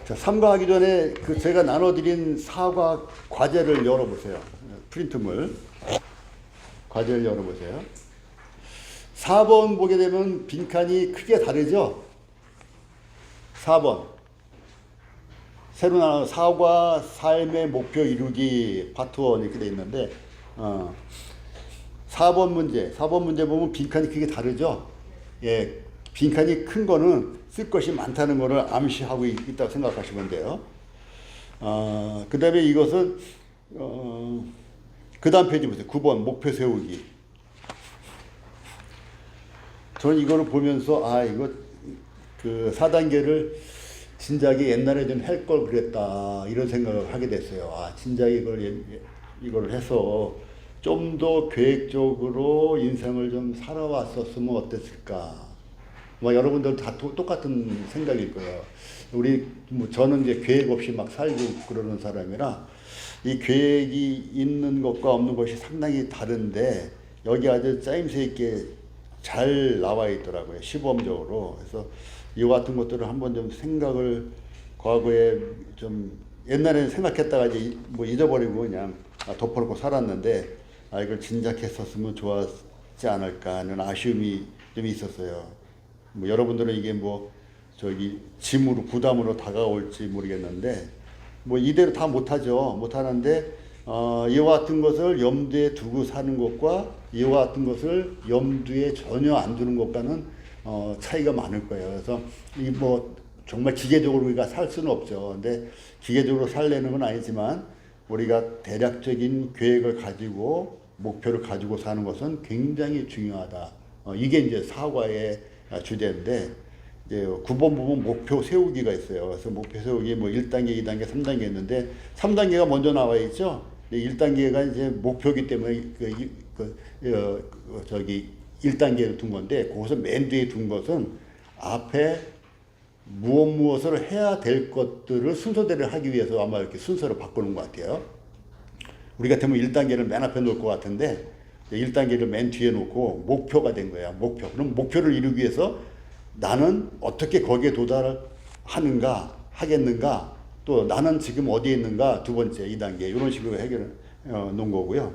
자, 삼가하기 전에 그 제가 나눠드린 사과 과제를 열어보세요. 프린트물 과제를 열어보세요. 4번 보게 되면 빈칸이 크게 다르죠? 4번 새로 나온 사과 삶의 목표 이루기 파트 1 이렇게 돼 있는데 4번 문제 보면 빈칸이 크게 다르죠? 예, 빈칸이 큰 거는 쓸 것이 많다는 것을 암시하고 있다고 생각하시면 돼요. 그 다음에 이것은 그 다음 페이지 보세요. 9번 목표 세우기. 저는 이거를 보면서 이거 그 4단계를 진작에 옛날에 좀 할 걸 그랬다 이런 생각을 하게 됐어요. 진작에 이걸 해서 좀 더 계획적으로 인생을 좀 살아왔었으면 어땠을까. 여러분들 다 똑같은 생각일 거예요. 저는 이제 계획 없이 막 살고 그러는 사람이라 이 계획이 있는 것과 없는 것이 상당히 다른데 여기 아주 짜임새 있게 잘 나와 있더라고요. 시범적으로. 그래서 이와 같은 것들을 한번 좀 생각을 과거에 좀 옛날에는 생각했다가 이제 잊어버리고 그냥 덮어놓고 살았는데 이걸 진작했었으면 좋았지 않을까 하는 아쉬움이 좀 있었어요. 여러분들은 이게 짐으로 부담으로 다가올지 모르겠는데 이대로 다 못하죠. 못하는데 이와 같은 것을 염두에 두고 사는 것과 이와 같은 것을 염두에 전혀 안 두는 것과는 차이가 많을 거예요. 그래서 정말 기계적으로 우리가 살 수는 없죠. 근데 기계적으로 살려는 건 아니지만 우리가 대략적인 계획을 가지고 목표를 가지고 사는 것은 굉장히 중요하다. 이게 이제 사과의 주제인데 이제 9번 보면 목표 세우기가 있어요. 그래서 목표 세우기 1단계, 2단계, 3단계 있는데 3단계가 먼저 나와 있죠. 1단계가 이제 목표이기 때문에 1단계를 둔 건데 거기서 맨 뒤에 둔 것은 앞에 무엇을 해야 될 것들을 순서대로 하기 위해서 아마 이렇게 순서를 바꾸는 것 같아요. 우리 같으면 1단계를 맨 앞에 놓을 것 같은데 1단계를 맨 뒤에 놓고 목표가 된 거야. 목표. 그럼 목표를 이루기 위해서 나는 어떻게 거기에 도달하는가 하겠는가 또 나는 지금 어디에 있는가 두 번째 2단계 이런 식으로 해결해 놓은 거고요.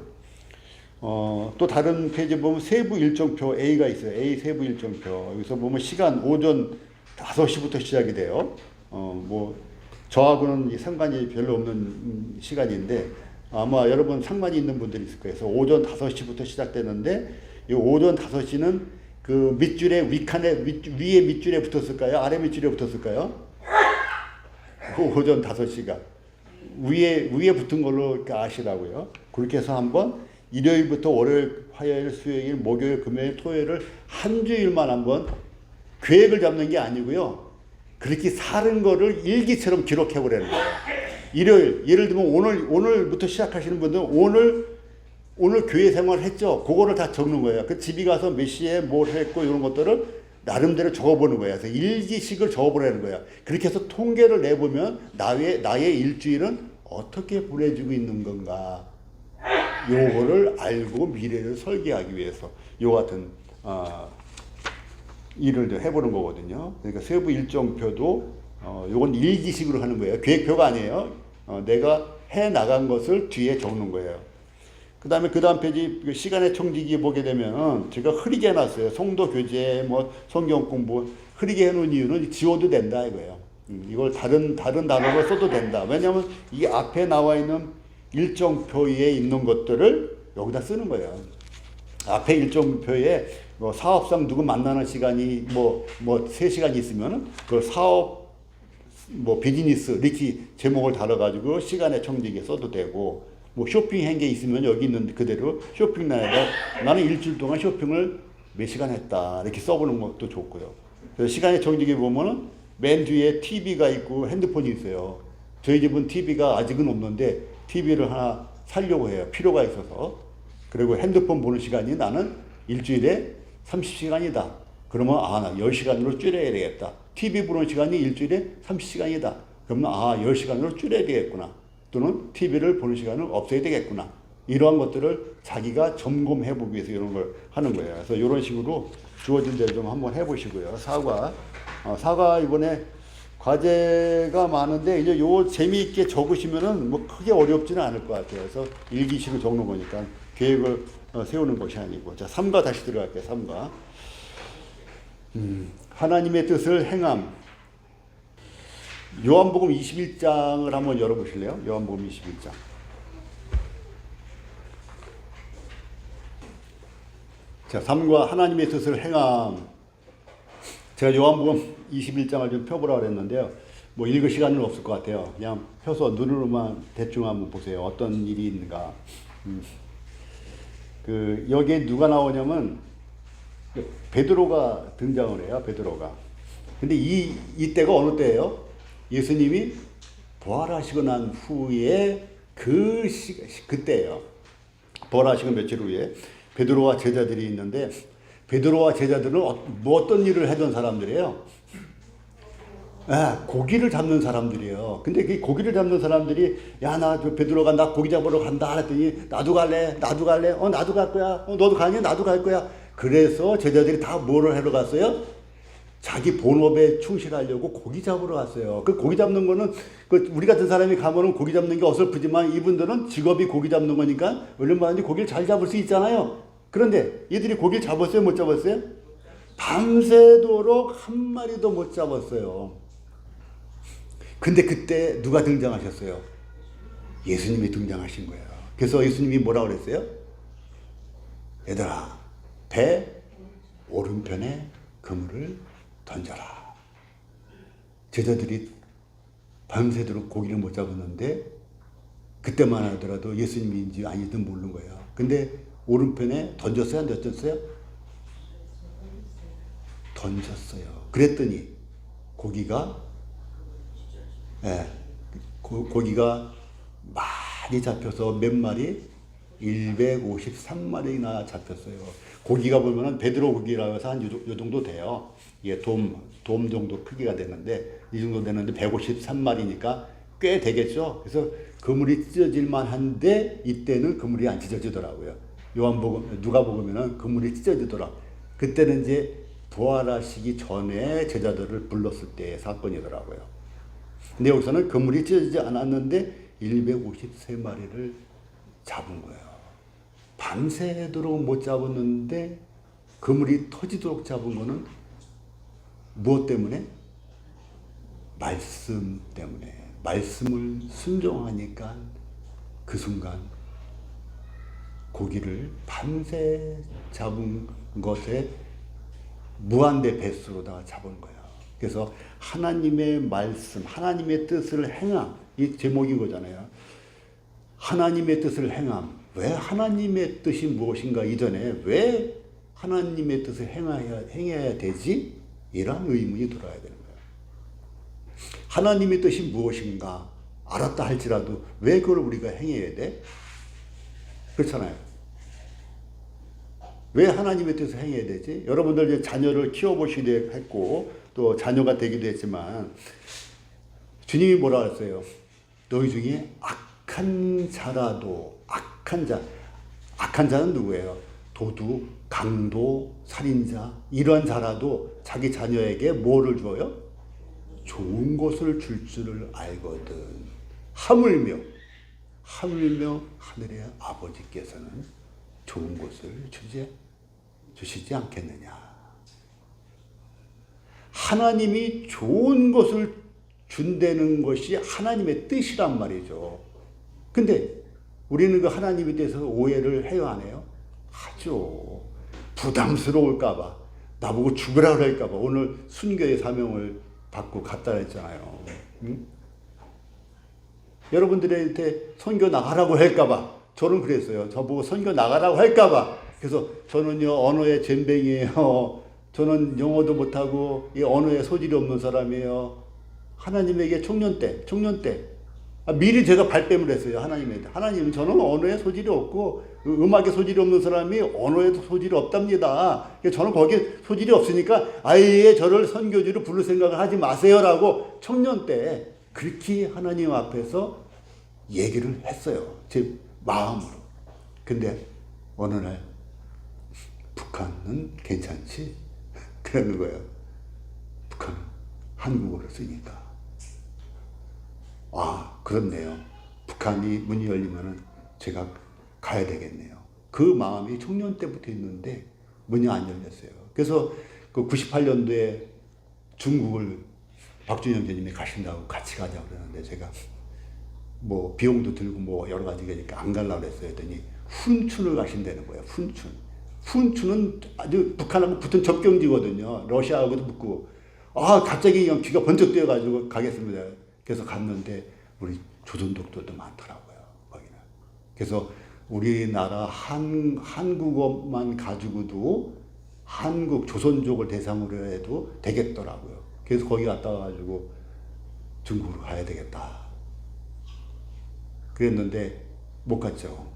또 다른 페이지 보면 세부 일정표 A가 있어요. A 세부 일정표. 여기서 보면 시간 오전 5시부터 시작이 돼요. 저하고는 상관이 별로 없는 시간인데 아마 여러분 상관이 있는 분들이 있을 거예요. 그래서 오전 5시부터 시작되는데 이 오전 5시는 그 밑줄에 위에 밑줄에 붙었을까요? 아래 밑줄에 붙었을까요? 그 오전 5시가 위에 붙은 걸로 이렇게 아시라고요. 그렇게 해서 한번 일요일부터 월요일, 화요일, 수요일, 목요일, 금요일, 토요일을 한 주일만 한번 계획을 잡는 게 아니고요. 그렇게 사는 거를 일기처럼 기록해 보라는 거예요. 일요일, 예를 들면 오늘부터 시작하시는 분들은 오늘 교회 생활을 했죠. 그거를 다 적는 거예요. 그 집에 가서 몇 시에 뭘 했고 이런 것들을 나름대로 적어보는 거예요. 그래서 일기식을 적어보라는 거예요. 그렇게 해서 통계를 내보면 나의 일주일은 어떻게 보내주고 있는 건가. 요거를 알고 미래를 설계하기 위해서 요 같은 일을 해보는 거거든요. 그러니까 세부 일정표도 요건 일기식으로 하는 거예요. 계획표가 아니에요. 내가 해 나간 것을 뒤에 적는 거예요. 그 다음 페이지 시간의 총지기 보게 되면 제가 흐리게 해놨어요. 성도 교제, 성경 공부 흐리게 해놓은 이유는 지워도 된다 이거예요. 이걸 다른 단어로 써도 된다. 왜냐하면 이 앞에 나와 있는 일정표에 있는 것들을 여기다 쓰는 거예요. 앞에 일정표에 사업상 누구 만나는 시간이 3시간이 있으면 그 사업 비즈니스 이렇게 제목을 달아가지고 시간의 청지기에 써도 되고 쇼핑한 게 있으면 여기 있는 그대로 쇼핑 나는 일주일 동안 쇼핑을 몇 시간 했다 이렇게 써보는 것도 좋고요. 그래서 시간의 청지기에 보면은 맨 뒤에 TV가 있고 핸드폰이 있어요. 저희 집은 TV가 아직은 없는데 TV를 하나 사려고 해요. 필요가 있어서. 그리고 핸드폰 보는 시간이 나는 일주일에 30시간이다. 그러면 나 10시간으로 줄여야 되겠다. TV 보는 시간이 일주일에 30시간이다. 그러면 10시간으로 줄여야 되겠구나. 또는 TV를 보는 시간을 없애야 되겠구나. 이러한 것들을 자기가 점검해 보기 위해서 이런 걸 하는 거예요. 그래서 이런 식으로 주어진 대로 좀 한번 해보시고요. 사과 이번에 과제가 많은데 이제 요 재미있게 적으시면은 뭐 크게 어렵지는 않을 것 같아요. 그래서 일기식으로 적는 거니까 계획을 세우는 것이 아니고. 자, 3가 다시 들어갈게요. 3가. 하나님의 뜻을 행함. 요한복음 21장을 한번 열어보실래요? 요한복음 21장. 자, 3과 하나님의 뜻을 행함. 제가 요한복음 21장을 좀 펴보라고 했는데요. 뭐 읽을 시간은 없을 것 같아요. 그냥 펴서 눈으로만 대충 한번 보세요. 어떤 일이 있는가. 여기에 누가 나오냐면 베드로가 등장을 해요. 베드로가. 근데 이때가 어느 때예요? 예수님이 부활하시고 난 후에 그때예요. 부활하시고 며칠 후에 베드로와 제자들이 있는데, 베드로와 제자들은 어떤 일을 하던 사람들이에요? 고기를 잡는 사람들이에요. 근데 그 고기를 잡는 사람들이, 베드로가 나 고기 잡으러 간다 했더니, 나도 갈래? 나도 갈 거야. 너도 가니? 나도 갈 거야. 그래서 제자들이 다 뭐를 하러 갔어요? 자기 본업에 충실하려고 고기 잡으러 갔어요. 그 고기 잡는 거는, 우리 같은 사람이 가면은 고기 잡는 게 어설프지만, 이분들은 직업이 고기 잡는 거니까 얼마든지 고기를 잘 잡을 수 있잖아요. 그런데 얘들이 고기를 잡았어요? 못 잡았어요? 밤새도록 한 마리도 못 잡았어요. 근데 그때 누가 등장하셨어요? 예수님이 등장하신 거예요. 그래서 예수님이 뭐라고 그랬어요? 얘들아, 배 오른편에 그물을 던져라. 제자들이 밤새도록 고기를 못 잡았는데 그때만 하더라도 예수님인지 아니든 모르는 거예요. 근데 오른편에 던졌어요? 안 던졌어요? 던졌어요. 그랬더니 고기가 고기가 많이 잡혀서 몇 마리? 153마리나 잡혔어요. 고기가 보면은 베드로 고기라고 해서 한 요 정도 돼요. 이게 돔 정도 크기가 되는데, 이 정도 되는데 153마리니까 꽤 되겠죠. 그래서 그물이 찢어질만 한데 이때는 그물이 안 찢어지더라고요. 누가복음에는 그물이 찢어지더라. 그때는 이제 부활하시기 전에 제자들을 불렀을 때의 사건이더라고요. 근데 여기서는 그물이 찢어지지 않았는데 153마리를 잡은 거예요. 밤새도록 못 잡았는데 그물이 터지도록 잡은 거는 무엇 때문에? 말씀 때문에. 말씀을 순종하니까 그 순간 고기를 밤새 잡은 것에 무한대 배수로다가 잡은 거예요. 그래서 하나님의 말씀, 하나님의 뜻을 행함, 이 제목이 거잖아요. 하나님의 뜻을 행함. 왜 하나님의 뜻이 무엇인가 이전에 왜 하나님의 뜻을 행해야 되지? 이런 의문이 들어야 되는 거예요. 하나님의 뜻이 무엇인가 알았다 할지라도 왜 그걸 우리가 행해야 돼? 그렇잖아요. 왜 하나님의 뜻을 행해야 되지? 여러분들 이제 자녀를 키워보시기도 했고 또 자녀가 되기도 했지만 주님이 뭐라 했어요? 너희 중에 악한 자는 누구예요? 도둑, 강도, 살인자 이러한 자라도 자기 자녀에게 뭐를 줘요? 좋은 것을 줄 줄을 알거든. 하물며 하늘의 아버지께서는 좋은 것을 주시지 않겠느냐. 하나님이 좋은 것을 준다는 것이 하나님의 뜻이란 말이죠. 근데 우리는 그 하나님에 대해서 오해를 해요, 안 해요? 하죠. 부담스러울까봐, 나보고 죽으라 그럴까봐 오늘 순교의 사명을 받고 갔다 했잖아요. 응? 여러분들한테 선교 나가라고 할까봐 저는 그랬어요. 저보고 선교 나가라고 할까봐. 그래서 저는요 언어의 젬병이에요. 저는 영어도 못하고 이 언어에 소질이 없는 사람이에요. 하나님에게 청년 때 미리 제가 발뺌을 했어요. 하나님한테. 하나님, 저는 언어에 소질이 없고 음악에 소질이 없는 사람이 언어에도 소질이 없답니다. 저는 거기에 소질이 없으니까 아예 저를 선교지로 부를 생각을 하지 마세요라고 청년 때 그렇게 하나님 앞에서 얘기를 했어요. 제 마음으로. 근데 어느 날 북한은 괜찮지? 그러는 거예요. 북한은 한국어를 쓰니까. 아, 그렇네요. 북한이 문이 열리면은 제가 가야 되겠네요. 그 마음이 청년 때부터 있는데 문이 안 열렸어요. 그래서 그 98년도에 중국을 박준영 교수님이 가신다고 같이 가자고 그러는데 제가 뭐 비용도 들고 뭐 여러 가지 그러니까 안 가려고 그랬어요. 했더니 훈춘을 가신다는 거예요. 훈춘. 훈춘은 아주 북한하고 붙은 접경지거든요. 러시아하고도 붙고. 아, 갑자기 그냥 귀가 번쩍 뛰어가지고 가겠습니다. 그래서 갔는데 우리 조선 독도도 많더라고요. 거기는. 그래서 우리나라 한국어만 가지고도 한국 조선족을 대상으로 해도 되겠더라고요. 그래서 거기 갔다 와가지고 중국으로 가야 되겠다. 그랬는데 못 갔죠.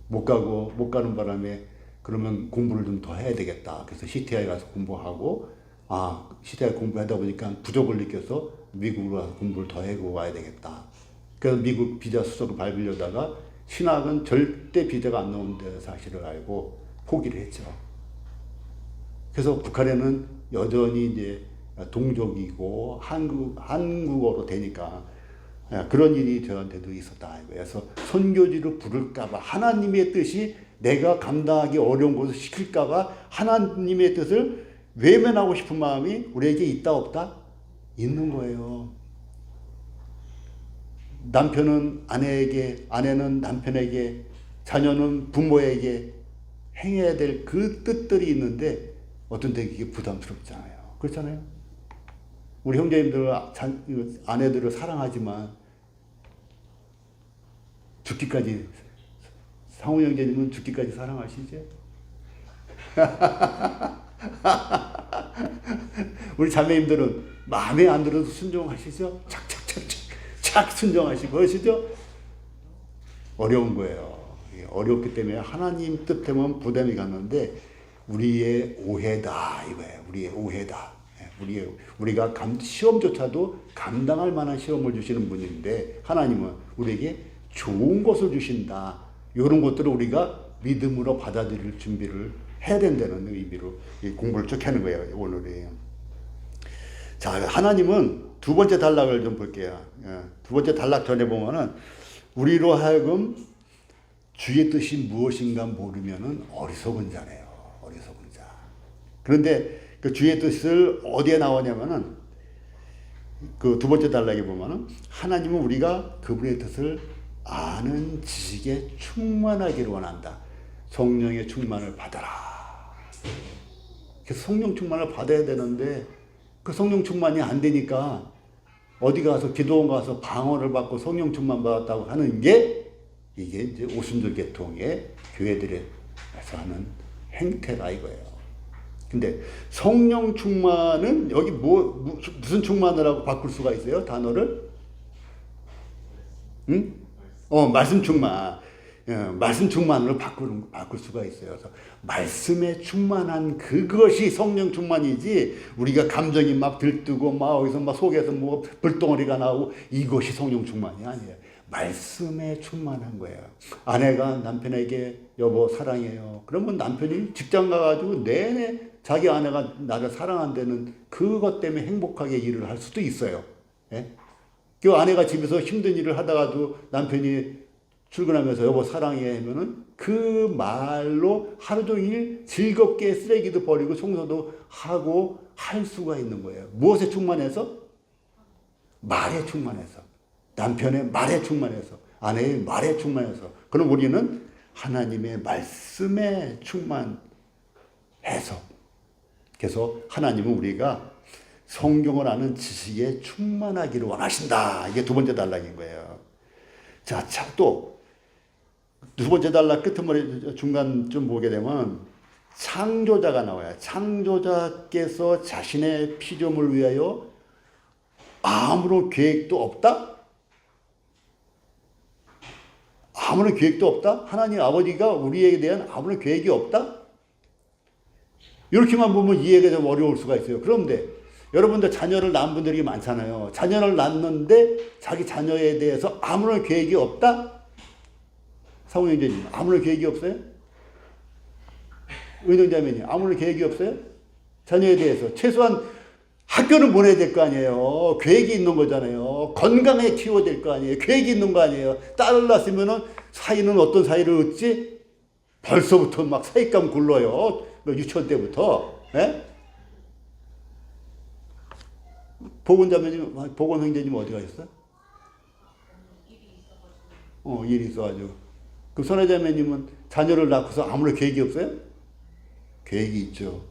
못 가는 바람에 그러면 공부를 좀 더 해야 되겠다. 그래서 CTI 가서 공부하고, 아, CTI 공부하다 보니까 부족을 느껴서 미국으로 가서 공부를 더 하고 와야 되겠다. 그래서 미국 비자 수속을 밟으려다가 신학은 절대 비자가 안 나오는 사실을 알고 포기를 했죠. 그래서 북한에는 여전히 이제 동족이고 한국어로 되니까 그런 일이 저한테도 있었다. 그래서 선교지로 부를까봐 하나님의 뜻이 내가 감당하기 어려운 것을 시킬까봐 하나님의 뜻을 외면하고 싶은 마음이 우리에게 있다 없다? 있는 거예요. 남편은 아내에게, 아내는 남편에게, 자녀는 부모에게 행해야 될 그 뜻들이 있는데 어떤 때 그게 부담스럽잖아요. 그렇잖아요. 우리 형제님들 아내들을 사랑하지만 죽기까지, 상호 형제님은 죽기까지 사랑하시죠? 우리 자매님들은 마음에 안 들어도 순종하시죠? 착 순종하시고 하시죠? 어려운 거예요. 어렵기 때문에 하나님 뜻대로만 부담이 갔는데 우리의 오해다 이거예요. 우리의 오해다. 우리가 시험조차도 감당할 만한 시험을 주시는 분인데 하나님은 우리에게 좋은 것을 주신다. 이런 것들을 우리가 믿음으로 받아들일 준비를 해야 된다는 의미로 공부를 쭉 하는 거예요. 오늘이. 자, 하나님은 두 번째 단락을 좀 볼게요. 두 번째 단락 전에 보면은 우리로 하여금 주의 뜻이 무엇인가 모르면은 어리석은 자네요. 어리석은 자. 그런데 그 주의 뜻을 어디에 나오냐면은 그 두 번째 단락에 보면은 하나님은 우리가 그분의 뜻을 아는 지식에 충만하기를 원한다. 성령의 충만을 받아라. 그래서 성령 충만을 받아야 되는데 그 성령 충만이 안 되니까 어디 가서 기도원 가서 방언을 받고 성령 충만 받았다고 하는 게 이게 이제 오순절 계통의 교회들에서 하는 행태다 이거예요. 근데 성령 충만은 여기 무슨 충만을 하고 바꿀 수가 있어요? 단어를? 응? 말씀 충만. 말씀 충만으로 바꿀 수가 있어요. 그래서 말씀에 충만한 그것이 성령 충만이지 우리가 감정이 막 들뜨고 막 어디서 막 속에서 뭐 불덩어리가 나오고 이것이 성령 충만이 아니에요. 말씀에 충만한 거예요. 아내가 남편에게 여보 사랑해요. 그러면 남편이 직장 가가지고 내내 자기 아내가 나를 사랑한다는 그것 때문에 행복하게 일을 할 수도 있어요. 예? 그 아내가 집에서 힘든 일을 하다가도 남편이 출근하면서 여보 사랑해 하면은 그 말로 하루 종일 즐겁게 쓰레기도 버리고 청소도 하고 할 수가 있는 거예요. 무엇에 충만해서? 말에 충만해서. 남편의 말에 충만해서. 아내의 말에 충만해서. 그럼 우리는 하나님의 말씀에 충만해서. 그래서 하나님은 우리가 성경을 아는 지식에 충만하기를 원하신다. 이게 두 번째 단락인 거예요. 자, 또 두 번째 단락 끝머리 중간 좀 보게 되면 창조자가 나와요. 창조자께서 자신의 피조물을 위하여 아무런 계획도 없다? 아무런 계획도 없다? 하나님 아버지가 우리에게 대한 아무런 계획이 없다? 이렇게만 보면 이해가 좀 어려울 수가 있어요. 그런데 여러분들 자녀를 낳은 분들이 많잖아요. 자녀를 낳는데 자기 자녀에 대해서 아무런 계획이 없다? 사모님들이 아무런 계획이 없어요? 은영자매님 아무런 계획이 없어요? 자녀에 대해서 최소한 학교는 보내야 될 거 아니에요. 계획이 있는 거잖아요. 건강하게 키워야 될 거 아니에요. 계획이 있는 거 아니에요. 딸을 낳았으면은 사이는 어떤 사이를 얻지? 벌써부터 막 사익감 굴러요. 유치원 때부터. 예? 보건 형제님 어디 가셨어요? 일이 있어가지고. 그럼 선혜자매님은 자녀를 낳고서 아무런 계획이 없어요? 계획이 있죠.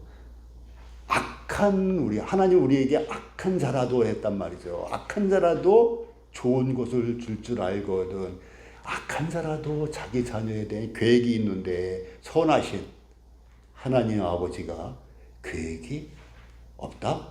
하나님 우리에게 악한 자라도 했단 말이죠. 악한 자라도 좋은 것을 줄 줄 알거든. 악한 자라도 자기 자녀에 대한 계획이 있는데 선하신 하나님 아버지가 계획이 없다?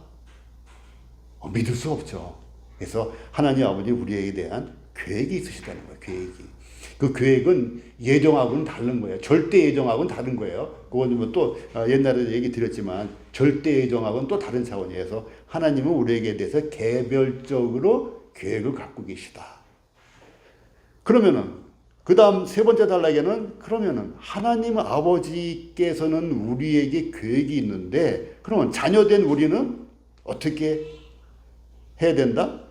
믿을 수 없죠. 그래서 하나님 아버지 우리에게 대한 계획이 있으시다는 거예요. 계획이. 그 계획은 예정하고는 다른 거예요. 절대 예정하고는 다른 거예요. 그건 또 옛날에 얘기 드렸지만 절대 예정하고는 또 다른 차원이에요. 그래서 하나님은 우리에게 대해서 개별적으로 계획을 갖고 계시다. 그러면은 그 다음 세 번째 단락에는 그러면은 하나님 아버지께서는 우리에게 계획이 있는데 그러면 자녀된 우리는 어떻게 해야 된다?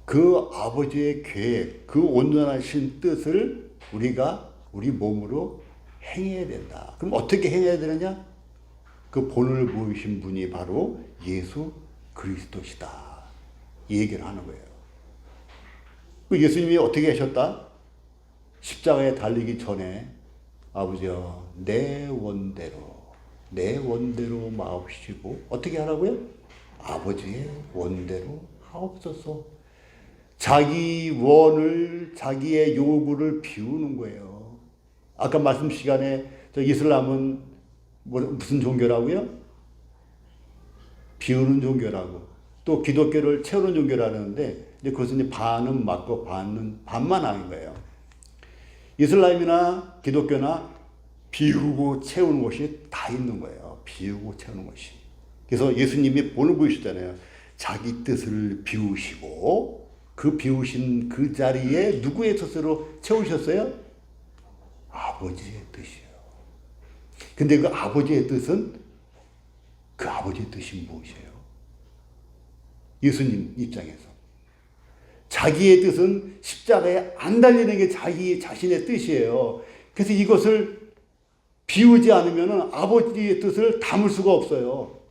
그 아버지의 계획, 그 온전하신 뜻을 우리가 우리 몸으로 행해야 된다. 그럼 어떻게 행해야 되느냐? 그 본을 보이신 분이 바로 예수 그리스도시다. 이 얘기를 하는 거예요. 그 예수님이 어떻게 하셨다? 십자가에 달리기 전에 아버지여 내 원대로 마옵시고 어떻게 하라고요? 아버지의 원대로 하옵소서. 자기 원을 자기의 요구를 비우는 거예요. 아까 말씀 시간에 이슬람은 무슨 종교라고요? 비우는 종교라고. 또 기독교를 채우는 종교라는데 그것은 이제 반은 맞고 반만 아닌 거예요. 이슬람이나 기독교나 비우고 채우는 것이 다 있는 거예요. 비우고 채우는 것이. 그래서 예수님이 본을 보이시잖아요. 자기 뜻을 비우시고 그 비우신 그 자리에 누구의 뜻으로 채우셨어요? 아버지의 뜻이에요. 근데 그 아버지의 뜻은 그 아버지의 뜻이 무엇이에요? 예수님 입장에서 자기의 뜻은 십자가에 안 달리는 게 자기 자신의 뜻이에요. 그래서 이것을 비우지 않으면 아버지의 뜻을 담을 수가 없어요.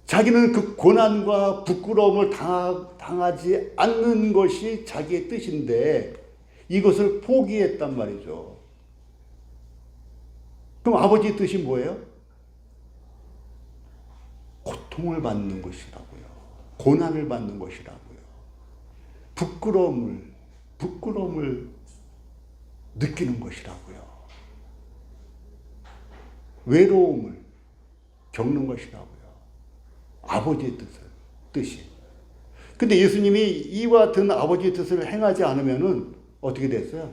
자기는 그 고난과 부끄러움을 당하지 않는 것이 자기의 뜻인데 이것을 포기했단 말이죠. 그럼 아버지의 뜻이 뭐예요? 고통을 받는 것이라고요. 고난을 받는 것이라고요. 부끄러움을 느끼는 것이라고요. 외로움을 겪는 것이라고요. 아버지의 뜻이. 근데 예수님이 이와 같은 아버지의 뜻을 행하지 않으면은 어떻게 됐어요?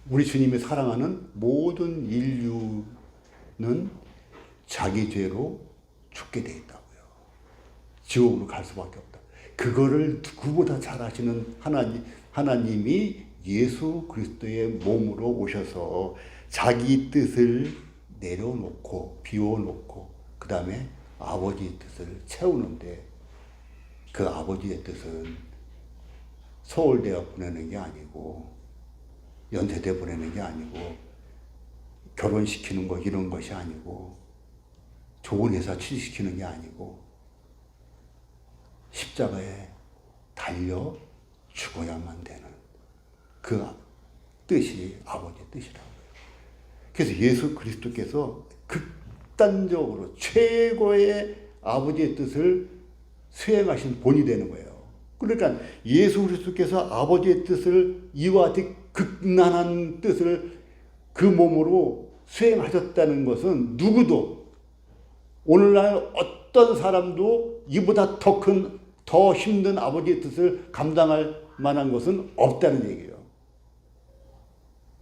우리 주님이 사랑하는 모든 인류는 자기 죄로 죽게 돼 있다고요. 지옥으로 갈 수밖에 없다. 그거를 누구보다 잘 아시는 하나님이 예수 그리스도의 몸으로 오셔서 자기 뜻을 내려놓고 비워놓고 그 다음에 아버지의 뜻을 채우는데 그 아버지의 뜻은 서울대학 보내는 게 아니고 연세대 보내는 게 아니고 결혼시키는 거 이런 것이 아니고 좋은 회사 취직시키는 게 아니고 십자가에 달려 죽어야만 되는 그 뜻이 아버지의 뜻이라고요. 그래서 예수 그리스도께서 극단적으로 최고의 아버지의 뜻을 수행하신 본이 되는 거예요. 그러니까 예수 그리스도께서 아버지의 뜻을 이와 같이 극난한 뜻을 그 몸으로 수행하셨다는 것은 누구도 오늘날 어떤 사람도 이보다 더 힘든 아버지의 뜻을 감당할 만한 것은 없다는 얘기예요.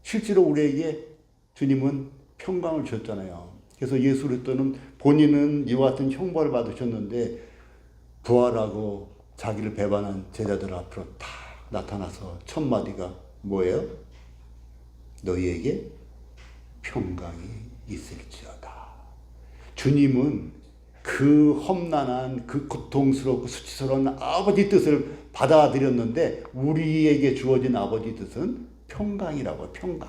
실제로 우리에게 주님은 평강을 주셨잖아요. 그래서 예수 그리스도는 본인은 이와 같은 형벌을 받으셨는데 부활하고 자기를 배반한 제자들 앞으로 다 나타나서 첫 마디가 뭐예요? 너희에게 평강이 있을지어다. 주님은 그 험난한 그 고통스럽고 수치스러운 아버지 뜻을 받아들였는데 우리에게 주어진 아버지 뜻은 평강이라고요. 평강.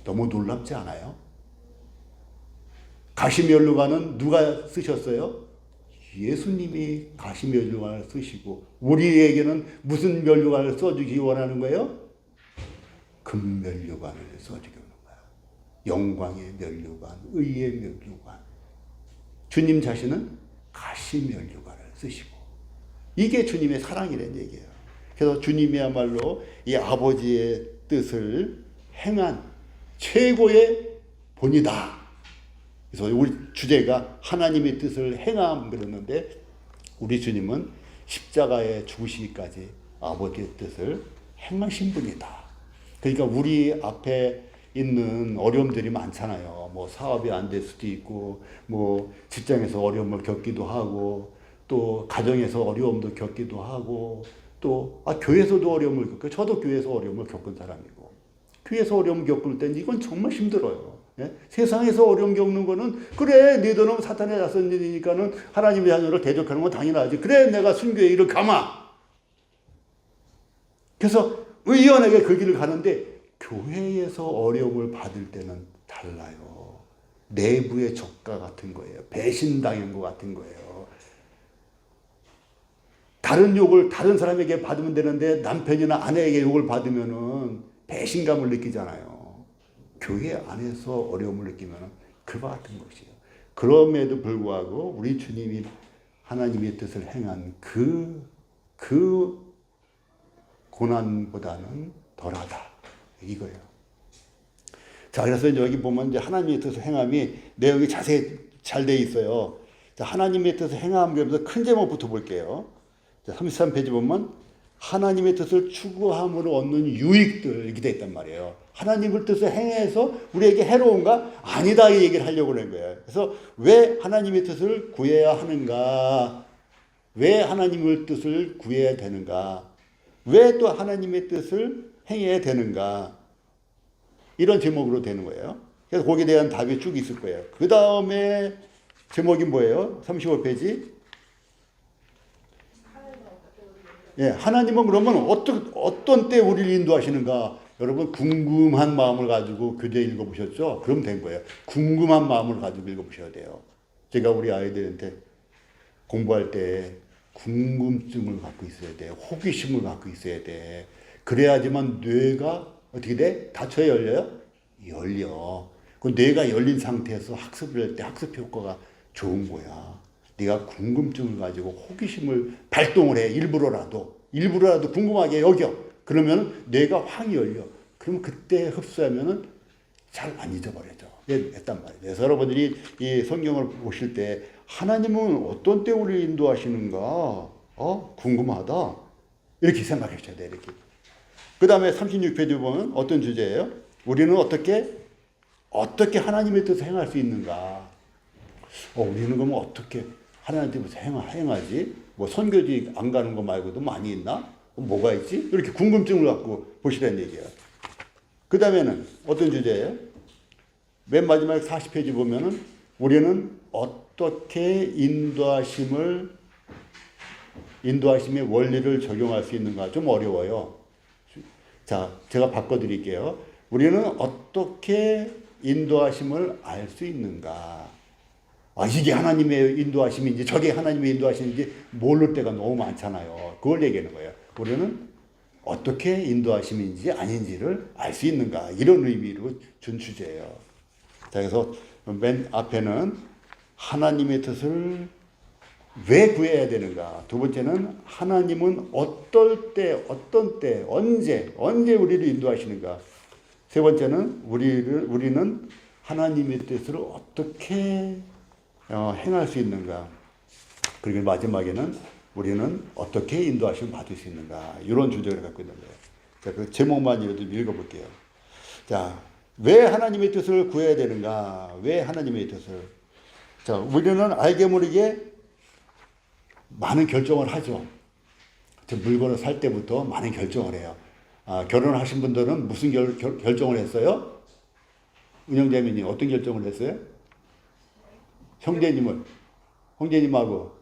너무 놀랍지 않아요? 가시면류관은 누가 쓰셨어요? 예수님이 가시면류관을 쓰시고 우리에게는 무슨 면류관을 써주기 원하는 거예요? 금면류관을 써주기 원하는 거예요. 영광의 면류관, 의의 면류관. 주님 자신은 가시면류관을 쓰시고 이게 주님의 사랑이라는 얘기예요. 그래서 주님이야말로 이 아버지의 뜻을 행한 최고의 본이다. 그래서 우리 주제가 하나님의 뜻을 행함 그랬는데 우리 주님은 십자가에 죽으시기까지 아버지의 뜻을 행하신 분이다. 그러니까 우리 앞에 있는 어려움들이 많잖아요. 뭐 사업이 안 될 수도 있고 뭐 직장에서 어려움을 겪기도 하고 또 가정에서 어려움도 겪기도 하고 또 교회에서도 어려움을 겪고 저도 교회에서 어려움을 겪은 사람이고 교회에서 어려움 겪을 땐 이건 정말 힘들어요. 예? 세상에서 어려움 겪는 거는 그래 너희들은 사탄의 자손이니까는 하나님의 자녀를 대적하는 건 당연하지. 그래 내가 순교의 일을 감아. 그래서 의연하게 그 길을 가는데 교회에서 어려움을 받을 때는 달라요. 내부의 적과 같은 거예요. 배신당한 것 같은 거예요. 다른 욕을 다른 사람에게 받으면 되는데 남편이나 아내에게 욕을 받으면은 배신감을 느끼잖아요. 교회 안에서 어려움을 느끼면 그와 같은 것이에요. 그럼에도 불구하고 우리 주님이 하나님의 뜻을 행한 그 고난보다는 덜하다. 이거예요. 자, 그래서 여기 보면 이제 하나님의 뜻을 행함이 내용이 자세히 잘 돼 있어요. 자, 하나님의 뜻을 행함 그러면서 큰 제목부터 볼게요. 자, 33페이지 보면 하나님의 뜻을 추구함으로 얻는 유익들 이렇게 돼 있단 말이에요. 하나님의 뜻을 행해서 우리에게 해로운가? 아니다 이 얘기를 하려고 하는 거예요. 그래서 왜 하나님의 뜻을 구해야 하는가? 왜 하나님의 뜻을 구해야 되는가? 왜 또 하나님의 뜻을 행해야 되는가? 이런 제목으로 되는 거예요. 그래서 거기에 대한 답이 쭉 있을 거예요. 그 다음에 제목이 뭐예요? 35페이지. 예, 하나님은 그러면 어떤 때 우리를 인도하시는가? 여러분 궁금한 마음을 가지고 교재 읽어보셨죠? 그럼 된 거예요. 궁금한 마음을 가지고 읽어보셔야 돼요. 제가 우리 아이들한테 공부할 때 궁금증을 갖고 있어야 돼. 호기심을 갖고 있어야 돼. 그래야지만 뇌가 어떻게 돼? 닫혀야 열려요? 열려. 그 뇌가 열린 상태에서 학습을 할 때 학습 효과가 좋은 거야. 네가 궁금증을 가지고 호기심을 발동을 해. 일부러라도 궁금하게 여겨. 그러면 뇌가 확 열려. 그러면 그때 흡수하면은 잘 안 잊어버려져. 했단 말이에요. 그래서 여러분들이 이 성경을 보실 때 하나님은 어떤 때 우리를 인도하시는가? 궁금하다. 이렇게 생각하셔야 돼. 이렇게. 그 다음에 36페이지 보면 어떤 주제예요? 우리는 어떻게 하나님의 뜻을 행할 수 있는가? 우리는 그러면 어떻게 하나님의 뜻을 행하지? 뭐 선교지 안 가는 거 말고도 많이 있나? 뭐가 있지? 이렇게 궁금증을 갖고 보시라는 얘기예요. 그 다음에는 어떤 주제예요? 맨 마지막 40페이지 보면은 우리는 어떻게 인도하심의 원리를 적용할 수 있는가? 좀 어려워요. 자, 제가 바꿔드릴게요. 우리는 어떻게 인도하심을 알 수 있는가? 이게 하나님의 인도하심인지 저게 하나님의 인도하심인지 모를 때가 너무 많잖아요. 그걸 얘기하는 거예요. 우리는 어떻게 인도하심인지 아닌지를 알 수 있는가? 이런 의미로 준 주제예요. 자, 그래서 맨 앞에는 하나님의 뜻을 왜 구해야 되는가? 두 번째는 하나님은 어떤 때, 언제 우리를 인도하시는가? 세 번째는 우리는 하나님의 뜻을 어떻게 행할 수 있는가? 그리고 마지막에는 우리는 어떻게 인도하심을 받을 수 있는가? 이런 주제를 갖고 있는 거예요. 자, 그 제목만이라도 읽어볼게요. 자, 왜 하나님의 뜻을 구해야 되는가? 왜 하나님의 뜻을? 자, 우리는 알게 모르게 많은 결정을 하죠. 물건을 살 때부터 많은 결정을 해요. 결혼하신 분들은 무슨 결정을 했어요? 운영자매님 어떤 결정을 했어요? 형제님하고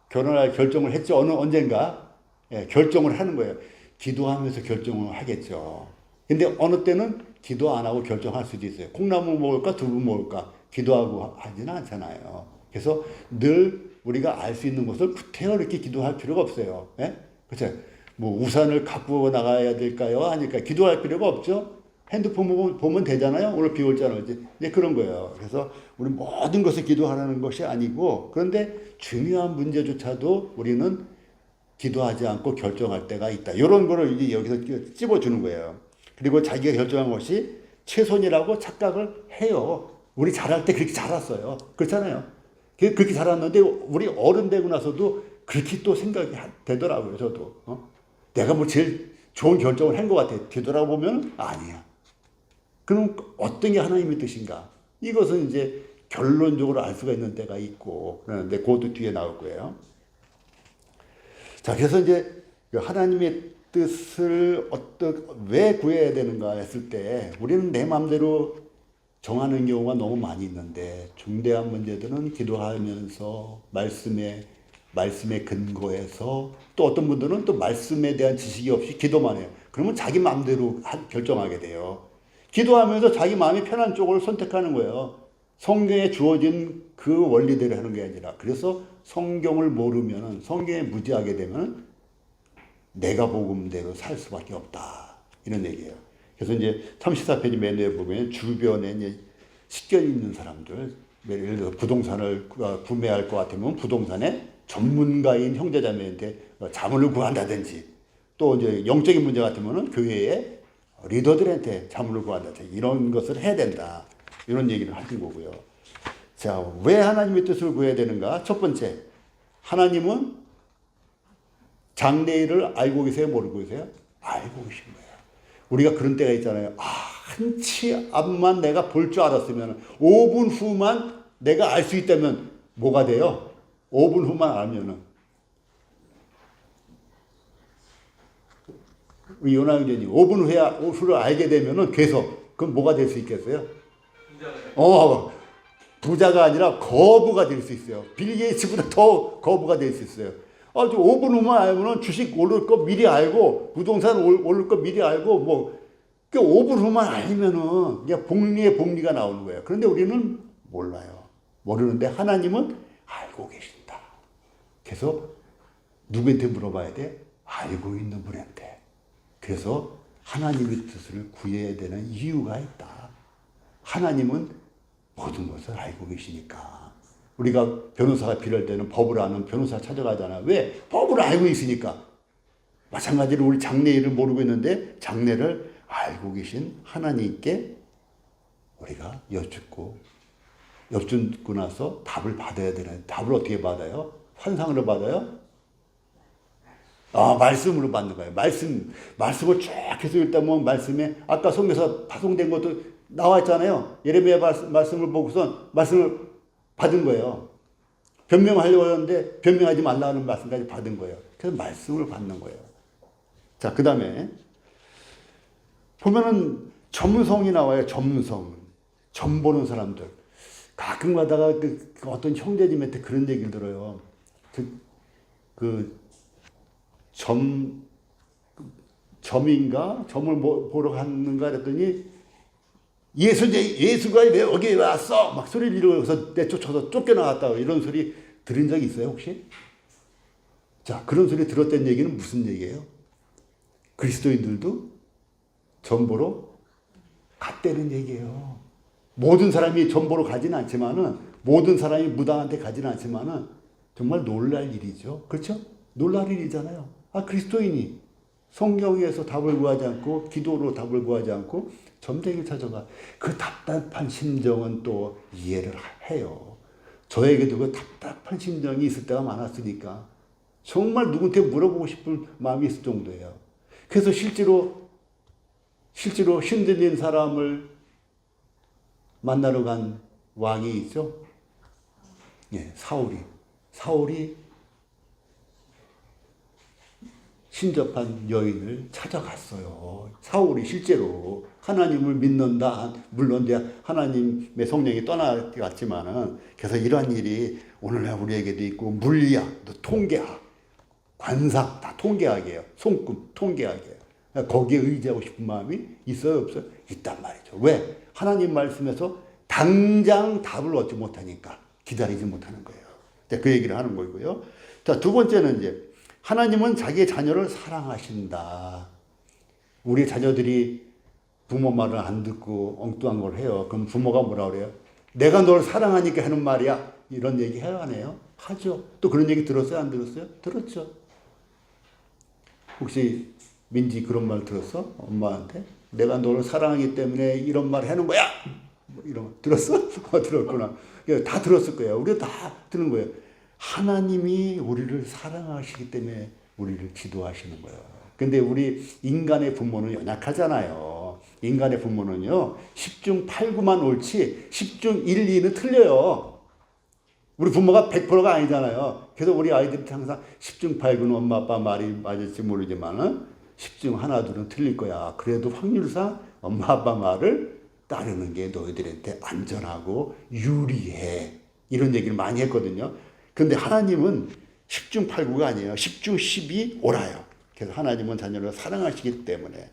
결혼할 결정을 했죠. 언젠가. 예, 결정을 하는 거예요. 기도하면서 결정을 하겠죠. 근데 어느 때는 기도 안 하고 결정할 수도 있어요. 콩나물 먹을까, 두부 먹을까, 기도하고 하지는 않잖아요. 그래서 늘 우리가 알 수 있는 것을 구태여 이렇게 기도할 필요가 없어요. 예? 그렇죠? 뭐 우산을 갖고 나가야 될까요? 하니까 기도할 필요가 없죠. 핸드폰 보면 되잖아요. 오늘 비 올잖아요. 이제 그런 거예요. 그래서 우리 모든 것을 기도하라는 것이 아니고, 그런데 중요한 문제조차도 우리는 기도하지 않고 결정할 때가 있다. 이런 거를 이제 여기서 찝어주는 거예요. 그리고 자기가 결정한 것이 최선이라고 착각을 해요. 우리 잘할 때 그렇게 잘했어요. 그렇잖아요. 그렇게 잘했는데 우리 어른 되고 나서도 그렇게 또 생각이 되더라고요. 저도. 내가 뭐 제일 좋은 결정을 한 것 같아. 뒤돌아보면 아니야. 그럼 어떤 게 하나님의 뜻인가? 이것은 이제 결론적으로 알 수가 있는 때가 있고, 그러는데 그것도 뒤에 나올 거예요. 자, 그래서 이제 하나님의 뜻을 왜 구해야 되는가 했을 때 우리는 내 마음대로 정하는 경우가 너무 많이 있는데, 중대한 문제들은 기도하면서 말씀에 근거해서, 또 어떤 분들은 또 말씀에 대한 지식이 없이 기도만 해요. 그러면 자기 마음대로 결정하게 돼요. 기도하면서 자기 마음이 편한 쪽을 선택하는 거예요. 성경에 주어진 그 원리대로 하는 게 아니라. 그래서 성경을 모르면, 성경에 무지하게 되면 내가 복음대로 살 수밖에 없다. 이런 얘기예요. 그래서 이제 34페이지 맨 위에 보면 주변에 이제 식견이 있는 사람들, 예를 들어서 부동산을 구매할 것 같으면 부동산에 전문가인 형제자매한테 자문을 구한다든지, 또 이제 영적인 문제 같으면 교회에 리더들한테 자문을 구한다든지, 이런 것을 해야 된다. 이런 얘기를 하신 거고요. 자, 왜 하나님의 뜻을 구해야 되는가? 첫 번째, 하나님은 장래일을 알고 계세요? 모르고 계세요? 알고 계신 거예요. 우리가 그런 때가 있잖아요. 한치 앞만 내가 볼 줄 알았으면, 5분 후만 내가 알 수 있다면 뭐가 돼요? 5분 후만 알면은. 우리 요나형제님 5분 후를 알게 되면은 계속, 그럼 뭐가 될 수 있겠어요? 부자가 아니라 거부가 될 수 있어요. 빌 게이츠보다 더 거부가 될 수 있어요. 5분 후만 알면은 주식 오를 거 미리 알고, 부동산 오를 거 미리 알고, 뭐, 5분 후만 알면은 그냥 복리의 복리가 나오는 거예요. 그런데 우리는 몰라요. 모르는데 하나님은 알고 계신다. 그래서 누구한테 물어봐야 돼? 알고 있는 분한테. 그래서 하나님의 뜻을 구해야 되는 이유가 있다. 하나님은 모든 것을 알고 계시니까. 우리가 변호사가 필요할 때는 법을 아는 변호사 찾아가잖아. 왜? 법을 알고 있으니까. 마찬가지로 우리 장래일을 모르고 있는데 장래를 알고 계신 하나님께 우리가 여쭙고 나서 답을 받아야 되는, 답을 어떻게 받아요? 환상으로 받아요? 말씀으로 받는 거예요. 말씀을 쭉 해서 읽다 보면 말씀에, 아까 성경에서 파송된 것도 나와 있잖아요. 예레미야 말씀을 보고선 말씀을 받은 거예요. 변명하려고 하는데 변명하지 말라는 말씀까지 받은 거예요. 그래서 말씀을 받는 거예요. 자, 그 다음에 보면은 점성이 나와요. 점 보는 사람들. 가끔 가다가 그 어떤 형제님한테 그런 얘기를 들어요. 점인가? 점을 보러 갔는가 그랬더니 예수가 왜 여기 왔어? 막 소리를 지르면서 내쫓아서 쫓겨나갔다. 이런 소리 들은 적 있어요, 혹시? 자, 그런 소리 들었다는 얘기는 무슨 얘기예요? 그리스도인들도 점 보러 갔다는 얘기예요. 모든 사람이 점 보러 가지는 않지만은, 모든 사람이 무당한테 가지는 않지만은, 정말 놀랄 일이죠. 그렇죠? 놀랄 일이잖아요. 그리스도인이 성경에서 답을 구하지 않고, 기도로 답을 구하지 않고, 점쟁이를 찾아가. 그 답답한 심정은 또 이해를 해요. 저에게도 그 답답한 심정이 있을 때가 많았으니까, 정말 누구한테 물어보고 싶은 마음이 있을 정도예요. 그래서 실제로 힘들린 사람을 만나러 간 왕이 있죠. 사울이 신접한 여인을 찾아갔어요. 사울이 실제로 하나님을 믿는다. 물론 이제 하나님의 성령이 떠나갔지만은, 그래서 이러한 일이 오늘날 우리에게도 있고, 물리학, 또 통계학, 관상 다 통계학이에요. 손금 통계학이에요. 거기에 의지하고 싶은 마음이 있어요, 없어요? 있단 말이죠. 왜? 하나님 말씀에서 당장 답을 얻지 못하니까 기다리지 못하는 거예요. 그 얘기를 하는 거고요. 자, 두 번째는 이제 하나님은 자기의 자녀를 사랑하신다. 우리 자녀들이 부모 말을 안 듣고 엉뚱한 걸 해요. 그럼 부모가 뭐라 그래요? 내가 널 사랑하니까 하는 말이야. 이런 얘기 해요, 안 해요? 하죠. 또 그런 얘기 들었어요, 안 들었어요? 들었죠. 혹시 민지 그런 말 들었어? 엄마한테? 내가 너를 사랑하기 때문에 이런 말 하는 거야. 뭐 이런 거 들었어? 들었구나. 다 들었을 거예요. 우리가 다 듣는 거예요. 하나님이 우리를 사랑하시기 때문에 우리를 지도하시는 거예요. 근데 우리 인간의 부모는 연약하잖아요. 인간의 부모는요, 10중 8구만 옳지 10중 1, 2는 틀려요. 우리 부모가 100%가 아니잖아요. 그래서 우리 아이들이 항상 10중 8구는 엄마 아빠 말이 맞을지 모르지만은 10중 하나 둘은 틀릴 거야. 그래도 확률상 엄마 아빠 말을 따르는 게 너희들한테 안전하고 유리해. 이런 얘기를 많이 했거든요. 근데 하나님은 10중 8구가 아니에요. 10중 10이 옳아요. 그래서 하나님은 자녀를 사랑하시기 때문에.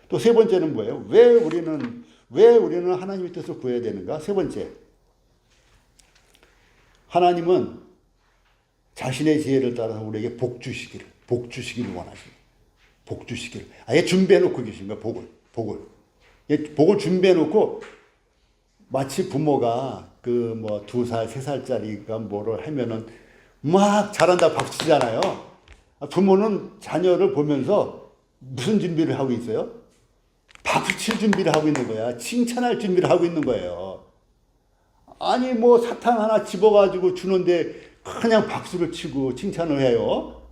또 세 번째는 뭐예요? 왜 우리는 하나님의 뜻을 구해야 되는가? 세 번째. 하나님은 자신의 지혜를 따라서 우리에게 복 주시기를 원하십니다. 복 주시기를. 아예 준비해 놓고 계신 거예요. 복을 준비해 놓고, 마치 부모가 그 뭐 2살, 3살짜리가 뭐를 하면은 막 잘한다 박수 치잖아요. 부모는 자녀를 보면서 무슨 준비를 하고 있어요? 박수 칠 준비를 하고 있는 거야. 칭찬할 준비를 하고 있는 거예요. 아니 뭐 사탕 하나 집어가지고 주는데 그냥 박수를 치고 칭찬을 해요.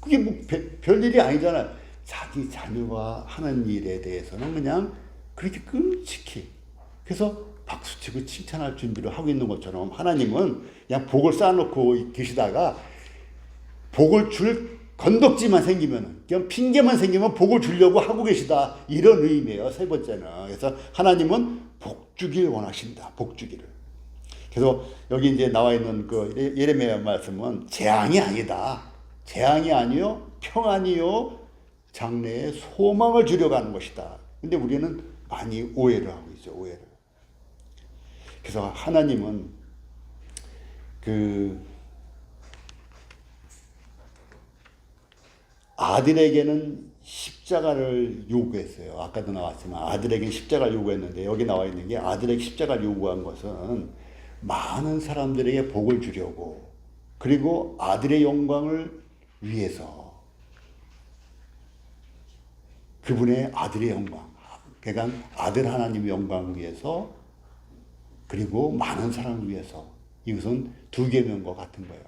그게 뭐 별일이 아니잖아요. 자기 자녀가 하는 일에 대해서는 그냥 그렇게 끔찍히, 그래서 박수치고 칭찬할 준비를 하고 있는 것처럼 하나님은 그냥 복을 쌓아놓고 계시다가 복을 줄 건덕지만 생기면, 그냥 핑계만 생기면 복을 주려고 하고 계시다. 이런 의미예요. 세 번째는. 그래서 하나님은 복 주길 원하신다. 복 주기를. 그래서 여기 이제 나와 있는 그 예레미야 말씀은 재앙이 아니다. 재앙이 아니요 평안이요 장래에 소망을 주려고 하는 것이다. 근데 우리는 많이 오해를 하고 있죠. 오해를. 그래서 하나님은 그 아들에게는 십자가를 요구했어요. 아까도 나왔지만 아들에게 십자가를 요구했는데, 여기 나와 있는 게 아들에게 십자가를 요구한 것은 많은 사람들에게 복을 주려고, 그리고 아들의 영광을 위해서, 그분의 아들의 영광, 그러니까 아들 하나님의 영광을 위해서, 그리고 많은 사람을 위해서. 이것은 두 계명과 같은 거예요.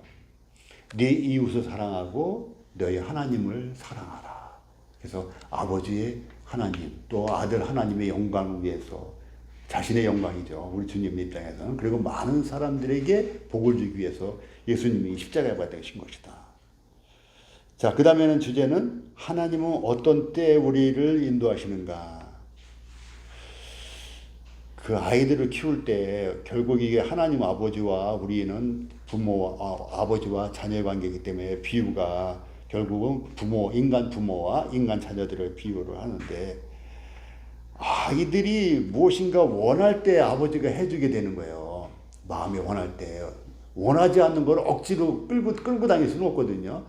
네 이웃을 사랑하고 너희 하나님을 사랑하라. 그래서 아버지의 하나님, 또 아들 하나님의 영광을 위해서, 자신의 영광이죠. 우리 주님 입장에서는. 그리고 많은 사람들에게 복을 주기 위해서 예수님이 십자가에 받으신 것이다. 자, 그 다음에는 주제는 하나님은 어떤 때 우리를 인도하시는가. 그 아이들을 키울 때 결국 이게 하나님 아버지와 우리는 아버지와 자녀의 관계이기 때문에 비유가 결국은 인간 부모와 인간 자녀들을 비유를 하는데, 아이들이 무엇인가 원할 때 아버지가 해주게 되는 거예요. 마음이 원할 때. 원하지 않는 걸 억지로 끌고 다닐 수는 없거든요.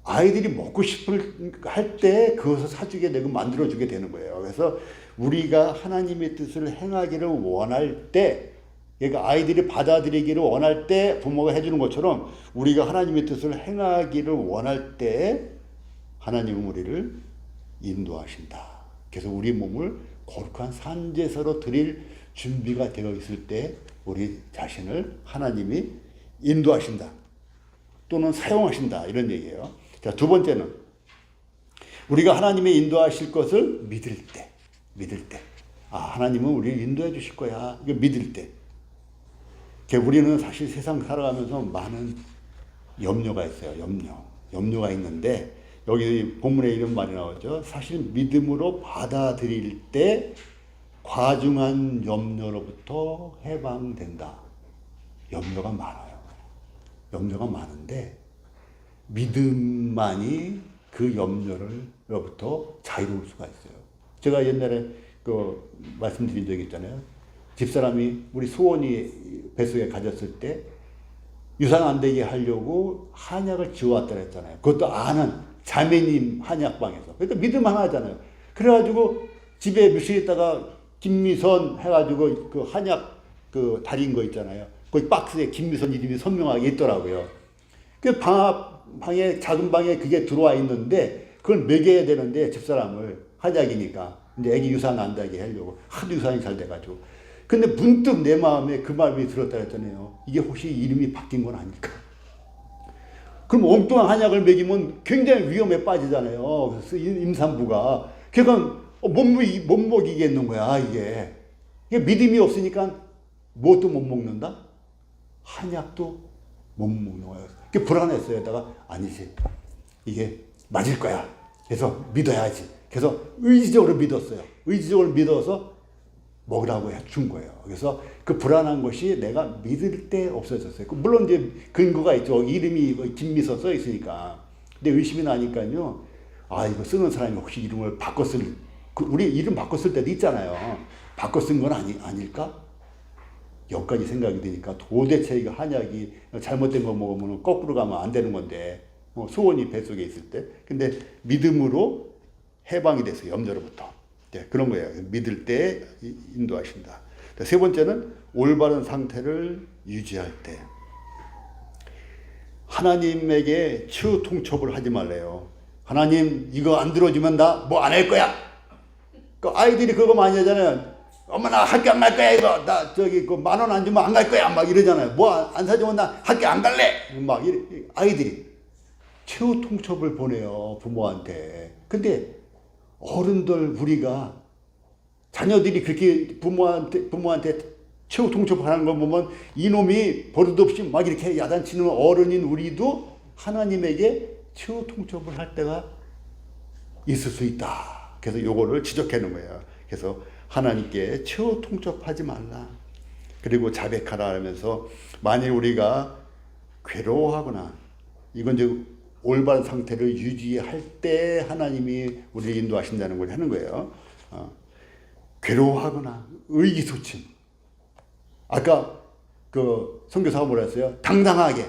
아이들이 먹고 싶을 할 때 그것을 사주게 되고 만들어주게 되는 거예요. 그래서 우리가 하나님의 뜻을 행하기를 원할 때, 그러니까 아이들이 받아들이기를 원할 때 부모가 해주는 것처럼 우리가 하나님의 뜻을 행하기를 원할 때 하나님은 우리를 인도하신다. 그래서 우리 몸을 거룩한 산제사로 드릴 준비가 되어 있을 때 우리 자신을 하나님이 인도하신다. 또는 사용하신다. 이런 얘기예요. 자, 두 번째는 우리가 하나님의 인도하실 것을 믿을 때. 하나님은 우리를 인도해 주실 거야. 이거 믿을 때. 우리는 사실 세상 살아가면서 많은 염려가 있어요. 염려. 염려가 있는데 여기 본문에 이런 말이 나오죠. 사실 믿음으로 받아들일 때 과중한 염려로부터 해방된다. 염려가 많아요. 염려가 많은데 믿음만이 그 염려로부터 자유로울 수가 있어요. 제가 옛날에 그 말씀드린 적이 있잖아요. 집사람이 우리 수원이 뱃속에 가졌을 때 유산 안 되게 하려고 한약을 지어왔다 했잖아요. 그것도 아는 자매님 한약방에서. 그러니까 믿음 하나잖아요. 그래가지고 집에 며칠 있다가 김미선 해가지고 그 한약 그 달인 거 있잖아요. 거기 박스에 김미선 이름이 선명하게 있더라고요. 그 방에 작은 방에 그게 들어와 있는데 그걸 먹여야 되는데 집사람을 한약이니까 이제 애기 유산 안 되게 하려고 하도 유산이 잘 돼가지고. 근데 문득 내 마음에 그 말이 들었다 했잖아요. 이게 혹시 이름이 바뀐 건 아닐까? 그럼 엉뚱한 한약을 먹이면 굉장히 위험에 빠지잖아요. 그래서 임산부가. 그러니까 못 먹이겠는 거야, 이게. 이게 믿음이 없으니까 무엇도 못 먹는다? 한약도 못 먹는 거야. 그게 불안했어요. 다가 아니지. 이게 맞을 거야. 그래서 믿어야지. 그래서 의지적으로 믿었어요. 의지적으로 믿어서 먹으라고 준 거예요. 그래서 그 불안한 것이 내가 믿을 때 없어졌어요. 물론 이제 근거가 있죠. 이름이 김미서 써 있으니까. 근데 의심이 나니까요. 아, 이거 쓰는 사람이 혹시 이름을 바꿔 우리 이름 바꿔 쓸 때도 있잖아요. 바꿔 쓴 건 아닐까? 여기까지 생각이 드니까 도대체 이거 한약이 잘못된 거 먹으면 거꾸로 가면 안 되는 건데, 소원이 뱃속에 있을 때. 근데 믿음으로 해방이 됐어요. 염려로부터. 네, 그런 거예요. 믿을 때 인도하신다. 세 번째는 올바른 상태를 유지할 때. 하나님에게 치유 통첩을 하지 말래요. 하나님 이거 안 들어주면 나 뭐 안 할 거야. 그 아이들이 그거 많이 하잖아요. 엄마 나 학교 안 갈 거야 이거. 나 저기 그 10,000원 안 주면 안 갈 거야. 막 이러잖아요. 뭐 안 사주면 나 학교 안 갈래. 막 아이들이 치유 통첩을 보내요. 부모한테. 근데 어른들 우리가 자녀들이 그렇게 부모한테 최후 통첩하는 거 보면 이놈이 버릇없이 막 이렇게 야단치는 어른인 우리도 하나님에게 최후 통첩을 할 때가 있을 수 있다. 그래서 요거를 지적해 놓은 거예요. 그래서 하나님께 최후 통첩하지 말라. 그리고 자백하라 하면서 만일 우리가 괴로워하거나 이건 이제 올바른 상태를 유지할 때 하나님이 우리를 인도하신다는 걸 하는 거예요. 괴로워하거나 의기소침. 아까 그 선교사가 뭐라 했어요? 당당하게.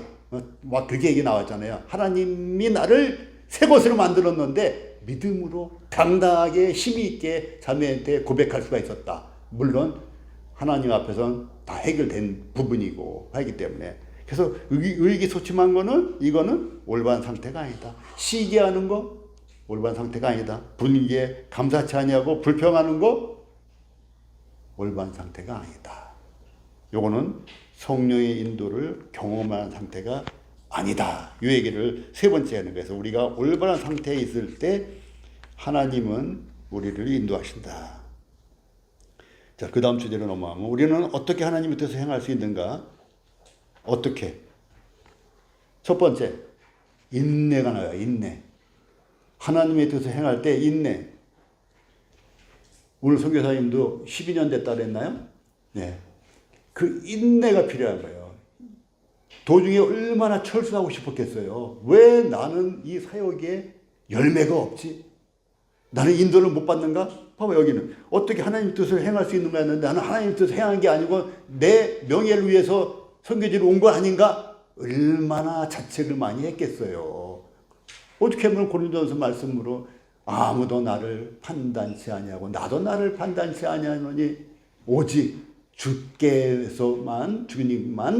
막 그렇게 얘기 나왔잖아요. 하나님이 나를 새 것으로 만들었는데 믿음으로 당당하게 힘이 있게 자매한테 고백할 수가 있었다. 물론 하나님 앞에서는 다 해결된 부분이고 하기 때문에. 그래서 의기소침한 거는 이거는 올바른 상태가 아니다. 시기하는 거 올바른 상태가 아니다. 분위기에 감사치 아니하고 불평하는 거 올바른 상태가 아니다. 요거는 성령의 인도를 경험한 상태가 아니다. 이 얘기를 세 번째 하는 거예요. 그래서 우리가 올바른 상태에 있을 때 하나님은 우리를 인도하신다. 자, 그 다음 주제로 넘어가면 우리는 어떻게 하나님의 뜻을 행할 수 있는가? 어떻게? 첫 번째, 인내가 나와요. 인내. 하나님의 뜻을 행할 때 인내. 오늘 선교사님도 12년 됐다 그랬나요? 네. 그 인내가 필요한 거예요. 도중에 얼마나 철수하고 싶었겠어요. 왜 나는 이 사역에 열매가 없지? 나는 인도를 못 받는가? 봐봐, 여기는. 어떻게 하나님 뜻을 행할 수 있는가 했는데 나는 하나님 뜻을 행한 게 아니고 내 명예를 위해서 선교지로 온 거 아닌가? 얼마나 자책을 많이 했겠어요. 어떻게 하면 고린도전서 말씀으로 아무도 나를 판단치 아니하고 나도 나를 판단치 아니하노니 오직 주님만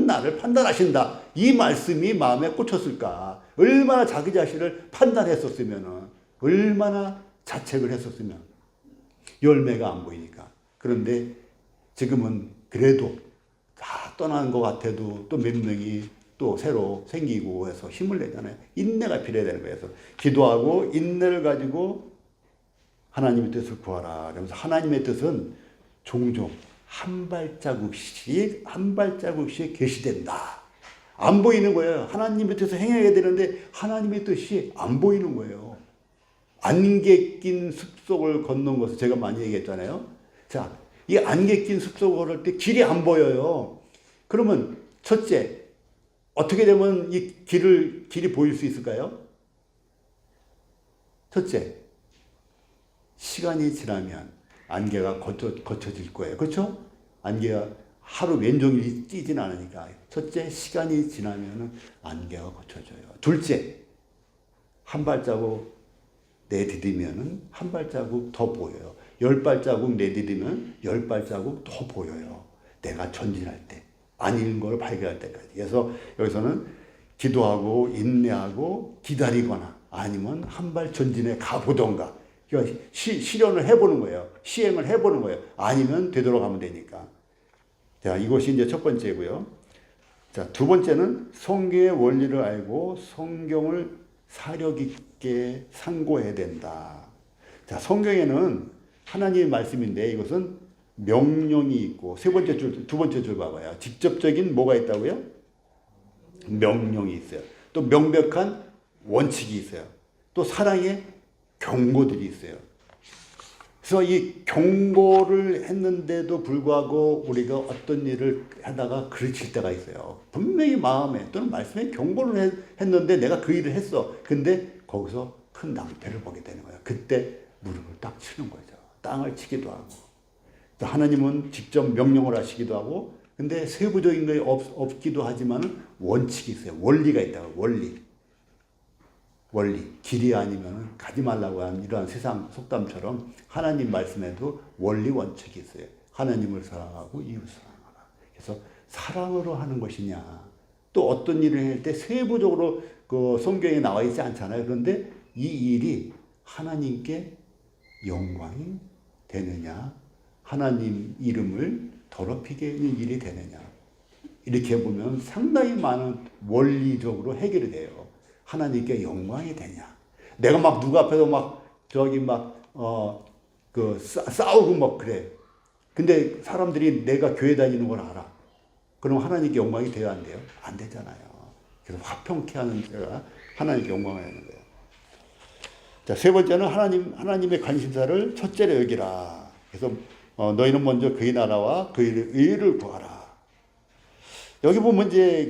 나를 판단하신다. 이 말씀이 마음에 꽂혔을까? 얼마나 자기 자신을 판단했었으면, 얼마나 자책을 했었으면. 열매가 안 보이니까. 그런데 지금은 그래도 다 떠난 것 같아도 또 몇 명이 또 새로 생기고 해서 힘을 내잖아요. 인내가 필요해야 되는 거예요. 그래서 기도하고 인내를 가지고 하나님의 뜻을 구하라. 그러면서 하나님의 뜻은 종종 한 발자국씩 계시된다. 안 보이는 거예요. 하나님의 뜻을 행해야 되는데 하나님의 뜻이 안 보이는 거예요. 안개 낀 숲속을 걷는 것을 제가 많이 얘기했잖아요. 자, 이 안개 낀 숲속을 걸을 때 길이 안 보여요. 그러면 첫째, 어떻게 되면 이 길이 보일 수 있을까요? 첫째, 시간이 지나면 안개가 거쳐질 거예요. 그렇죠? 안개가 하루 왼종일 찌진 않으니까. 첫째, 시간이 지나면 안개가 거쳐져요. 둘째, 한 발자국 내디디면 한 발자국 더 보여요. 10발자국 내디디면 10발자국 더 보여요. 내가 전진할 때, 아닌 걸 발견할 때까지. 그래서 여기서는 기도하고 인내하고 기다리거나 아니면 한 발 전진해 가보던가. 그러니까 실현을 해보는 거예요. 시행을 해보는 거예요. 아니면 되돌아가면 되니까. 자, 이것이 이제 첫 번째고요. 자, 두 번째는 성경의 원리를 알고 성경을 사력 있게 상고해야 된다. 자, 성경에는 하나님의 말씀인데 이것은 명령이 있고 두 번째 줄 봐봐요. 직접적인 뭐가 있다고요? 명령이 있어요. 또 명백한 원칙이 있어요. 또 사랑의 경고들이 있어요. 그래서 이 경고를 했는데도 불구하고 우리가 어떤 일을 하다가 그르칠 때가 있어요. 분명히 마음에 또는 말씀에 경고를 했는데 내가 그 일을 했어. 근데 거기서 큰 낭패를 보게 되는 거예요. 그때 무릎을 딱 치는 거죠. 땅을 치기도 하고. 또 하나님은 직접 명령을 하시기도 하고, 근데 세부적인 게 없기도 하지만 원칙이 있어요. 원리가 있다고. 원리. 길이 아니면 가지 말라고 하는 이러한 세상 속담처럼 하나님 말씀에도 원리 원칙이 있어요. 하나님을 사랑하고 이웃을 사랑하라. 그래서 사랑으로 하는 것이냐. 또 어떤 일을 할 때 세부적으로 그 성경에 나와 있지 않잖아요. 그런데 이 일이 하나님께 영광이 되느냐, 하나님 이름을 더럽히게 하는 일이 되느냐. 이렇게 보면 상당히 많은 원리적으로 해결이 돼요. 하나님께 영광이 되냐. 내가 막 누구 앞에서 싸우고 막 그래. 근데 사람들이 내가 교회 다니는 걸 알아. 그럼 하나님께 영광이 돼야 안 돼요? 안 되잖아요. 그래서 화평케 하는 자가 하나님께 영광을 하는 거예요. 자, 세 번째는 하나님의 관심사를 첫째로 여기라. 그래서 너희는 먼저 그의 나라와 그의 의를 구하라. 여기 보면 이제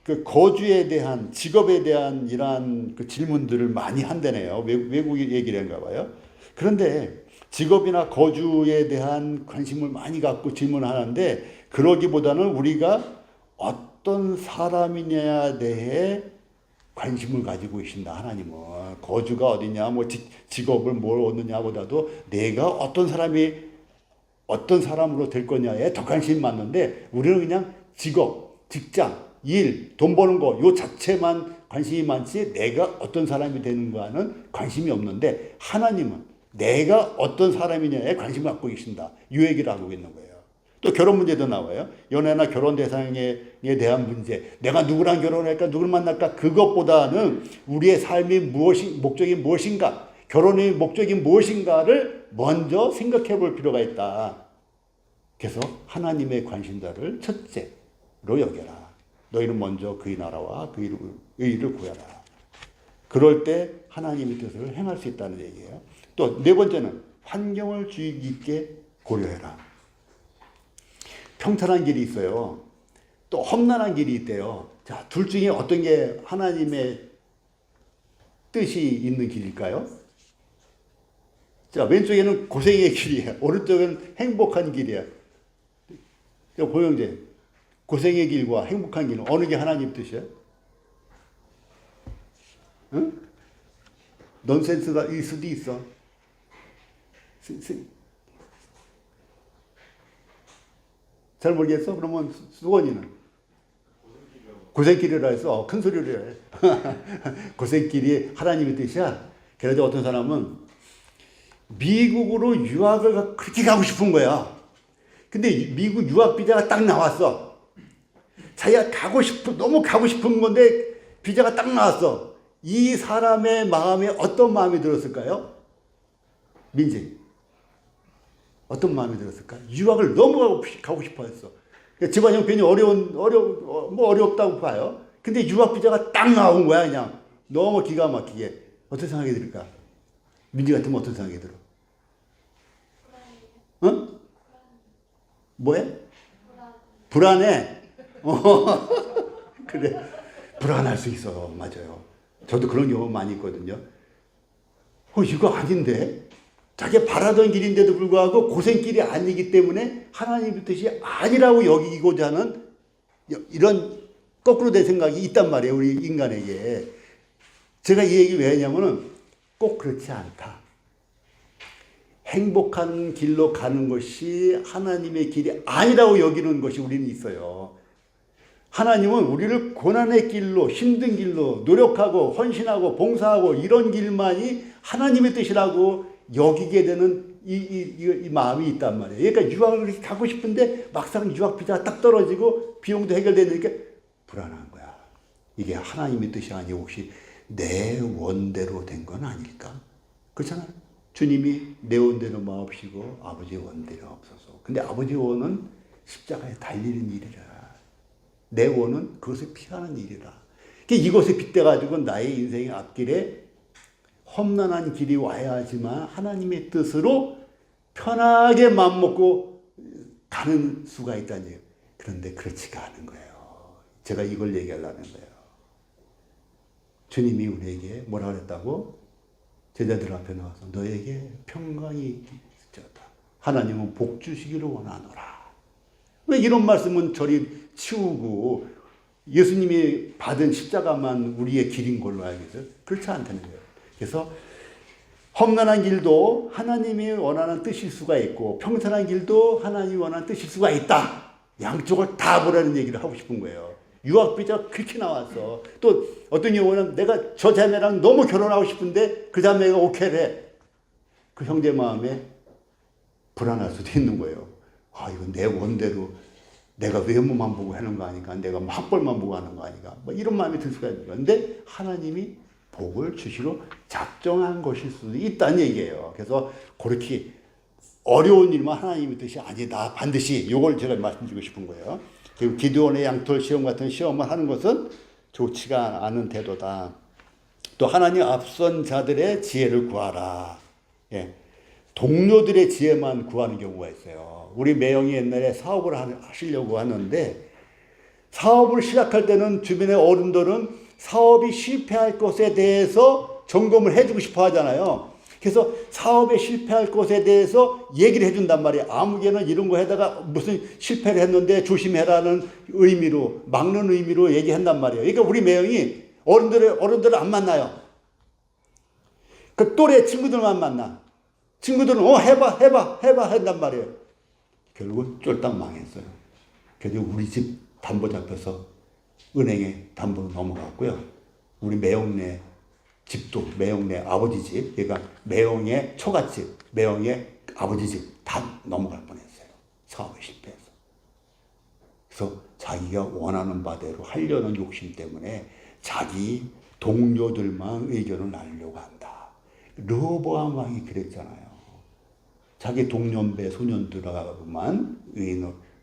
그 거주에 대한, 직업에 대한 이러한 그 질문들을 많이 한다네요. 외국 얘기를 한가 봐요. 그런데 직업이나 거주에 대한 관심을 많이 갖고 질문하는데, 그러기보다는 우리가 어떤 사람이냐에 대해 관심을 가지고 계신다. 하나님은 거주가 어디냐, 뭐 직업을 뭘 얻느냐보다도 내가 어떤 사람으로 될 거냐에 더 관심이 많는데, 우리는 그냥 직업, 직장, 일, 돈 버는 거, 요 자체만 관심이 많지 내가 어떤 사람이 되는 거와는 관심이 없는데, 하나님은 내가 어떤 사람이냐에 관심을 갖고 계신다. 이 얘기를 하고 있는 거예요. 또 결혼 문제도 나와요. 연애나 결혼 대상에 대한 문제. 내가 누구랑 결혼할까, 누구를 만날까, 그것보다는 우리의 삶의 목적이 무엇인가, 결혼의 목적이 무엇인가를 먼저 생각해 볼 필요가 있다. 그래서 하나님의 관심사를 첫째로 여겨라. 너희는 먼저 그의 나라와 그의 의를 구하라. 그럴 때 하나님의 뜻을 행할 수 있다는 얘기예요. 또 네 번째는 환경을 주의 깊게 고려해라. 평탄한 길이 있어요. 또 험난한 길이 있대요. 자, 둘 중에 어떤 게 하나님의 뜻이 있는 길일까요? 자, 왼쪽에는 고생의 길이에요. 오른쪽은 행복한 길이에요. 고영재, 고생의 길과 행복한 길은 어느 게 하나님 뜻이에요? 응? 넌센스가 일 수도 있어. 잘 모르겠어? 그러면 수건이는? 고생길이라 해서 큰 소리를 해. 고생길이 하나님의 뜻이야. 그래도 어떤 사람은 미국으로 유학을 그렇게 가고 싶은 거야. 근데 미국 유학 비자가 딱 나왔어. 자기가 너무 가고 싶은 건데 비자가 딱 나왔어. 이 사람의 마음에 어떤 마음이 들었을까요? 민지. 어떤 마음이 들었을까? 유학을 너무 가고 싶어 했어. 그러니까 집안 형편이 어렵다고 봐요. 근데 유학 비자가 딱 나온 거야, 그냥. 너무 기가 막히게. 어떤 생각이 들까? 민지 같으면 어떤 생각이 들어? 어? 뭐해? 불안해. 그래. 불안할 수 있어. 맞아요. 저도 그런 경우 많이 있거든요. 이거 아닌데? 자기가 바라던 길인데도 불구하고 고생길이 아니기 때문에 하나님의 뜻이 아니라고 여기고자 하는 이런 거꾸로 된 생각이 있단 말이에요. 우리 인간에게. 제가 이 얘기 왜 하냐면은 꼭 그렇지 않다. 행복한 길로 가는 것이 하나님의 길이 아니라고 여기는 것이 우리는 있어요. 하나님은 우리를 고난의 길로, 힘든 길로 노력하고 헌신하고 봉사하고 이런 길만이 하나님의 뜻이라고 여기게 되는 이 마음이 있단 말이에요. 그러니까 유학을 가고 싶은데 막상 유학 비자가 딱 떨어지고 비용도 해결되니까 불안한 거야. 이게 하나님의 뜻이 아니고 혹시 내 원대로 된 건 아닐까? 그렇잖아요. 주님이 내 원대로 마옵시고 아버지의 원대로 없어서. 근데 아버지의 원은 십자가에 달리는 일이라. 내 원은 그것을 피하는 일이라. 이것에 빗대가지고 나의 인생의 앞길에 험난한 길이 와야 하지만 하나님의 뜻으로 편하게 맘먹고 가는 수가 있다는 얘기예요. 그런데 그렇지가 않은 거예요. 제가 이걸 얘기하려는 거예요. 주님이 우리에게 뭐라 그랬다고? 제자들 앞에 나와서 너에게 평강이 있다. 하나님은 복 주시기를 원하노라. 왜 이런 말씀은 저리 치우고 예수님이 받은 십자가만 우리의 길인 걸로 알겠어요? 그렇지 않다는 거예요. 그래서 험난한 길도 하나님이 원하는 뜻일 수가 있고 평탄한 길도 하나님이 원하는 뜻일 수가 있다. 양쪽을 다 보라는 얘기를 하고 싶은 거예요. 유학비자 그렇게 나왔어. 또 어떤 경우는 내가 저 자매랑 너무 결혼하고 싶은데 그 자매가 오케이래. 그 형제 마음에 불안할 수도 있는 거예요. 이건 내 원대로 내가 외모만 보고 하는 거 아닌가, 내가 학벌만 보고 하는 거 아닌가, 이런 마음이 들 수가 있는 거예요. 근데 하나님이 복을 주시러 작정한 것일 수도 있다는 얘기예요. 그래서 그렇게 어려운 일만 하나님의 뜻이 아니다. 반드시 이걸 제가 말씀드리고 싶은 거예요. 그리고 기드온의 양털 시험 같은 시험을 하는 것은 좋지가 않은 태도다. 또 하나님 앞선 자들의 지혜를 구하라. 예. 동료들의 지혜만 구하는 경우가 있어요. 우리 매형이 옛날에 사업을 하시려고 하는데 사업을 시작할 때는 주변의 어른들은 사업이 실패할 것에 대해서 점검을 해주고 싶어 하잖아요. 그래서 사업에 실패할 것에 대해서 얘기를 해준단 말이에요. 아무개는 이런 거 해다가 무슨 실패를 했는데 조심해라는 의미로, 막는 의미로 얘기한단 말이에요. 그러니까 우리 매형이 어른들을 안 만나요. 그 또래 친구들만 만나. 친구들은 해봐 한단 말이에요. 결국은 쫄딱 망했어요. 그래서 우리 집 담보 잡혀서 은행에 담보로 넘어갔고요. 우리 매형네 집도 매형네 아버지 집, 그러니까 매형의 처갓집, 매형의 아버지 집 다 넘어갈 뻔했어요. 사업에 실패해서. 그래서 자기가 원하는 바대로 하려는 욕심 때문에 자기 동료들만 의견을 나누려고 한다. 르호보암 왕이 그랬잖아요. 자기 동년배 소년들하고만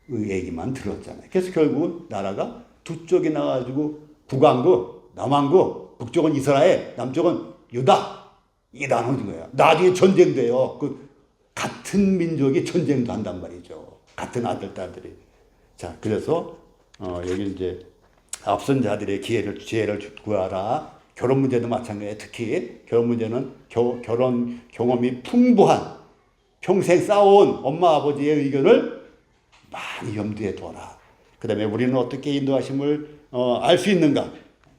얘기만 들었잖아요. 그래서 결국은 나라가 두 쪽이 나가지고 북왕국, 남왕국, 북쪽은 이스라엘, 남쪽은 유다 이게 나눠진 거예요. 나중에 전쟁돼요. 그 같은 민족이 전쟁도 한단 말이죠. 같은 아들 딸들이. 자, 그래서 여기 이제 앞선 자들의 지혜를 구하라. 결혼 문제도 마찬가지예요. 특히 결혼 문제는 결혼 경험이 풍부한 평생 쌓아온 엄마 아버지의 의견을 많이 염두에 둬라. 그 다음에 우리는 어떻게 인도하심을 알 수 있는가?